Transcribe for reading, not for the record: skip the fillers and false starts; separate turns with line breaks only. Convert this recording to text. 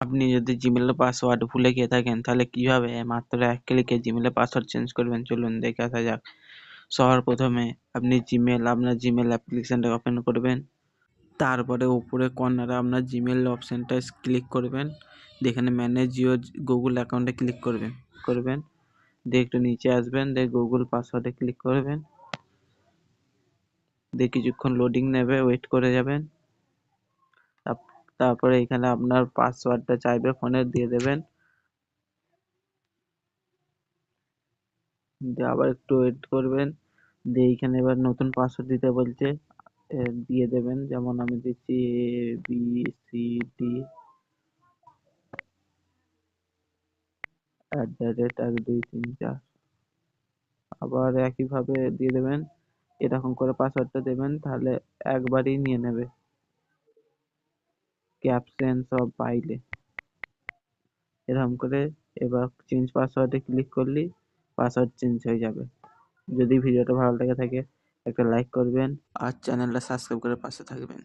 আপনি যদি জিমেলের পাসওয়ার্ড ভুলে গিয়ে থাকেন তাহলে কিভাবে মাত্র এক ক্লিকে জিমেলের পাসওয়ার্ড চেঞ্জ করবেন চলুন দেখে আসা যাক। সবার প্রথমে আপনি আপনার জিমেল অ্যাপ্লিকেশনটা ওপেন করবেন। তারপরে উপরে কর্নারে আপনার জিমেল অপশানটা ক্লিক করবেন। যেখানে ম্যানেজ ইউর গুগল অ্যাকাউন্টে ক্লিক করবেন। দিয়ে একটু নিচে আসবেন, দিয়ে গুগল পাসওয়ার্ডে ক্লিক করবেন। দিয়ে কিছুক্ষণ লোডিং নেবে, ওয়েট করে যাবেন। তারপরে এখানে আপনার পাসওয়ার্ডটা চাইবে ফোনে, দিয়ে দেবেন। দিয়ে আবার একটু ওয়েট করবেন। দিয়ে এইখানে এবার নতুন পাসওয়ার্ড দিতে বলছে, দিয়ে দেবেন। যেমন আমি দিচ্ছি abcd@1234। আবার একইভাবে দিয়ে দেবেন। এরকম করে পাসওয়ার্ডটা দেবেন, তাহলে একবারই নিয়ে নেবে ক্যাপশন সব পাইলে। এরকম করে এবার চেঞ্জ পাসওয়ার্ডে ক্লিক করলেই পাসওয়ার্ড চেঞ্জ হয়ে যাবে। যদি ভিডিওটা ভালো লেগে থাকে একটা লাইক করবেন আর চ্যানেলটা সাবস্ক্রাইব করে পাশে থাকবেন।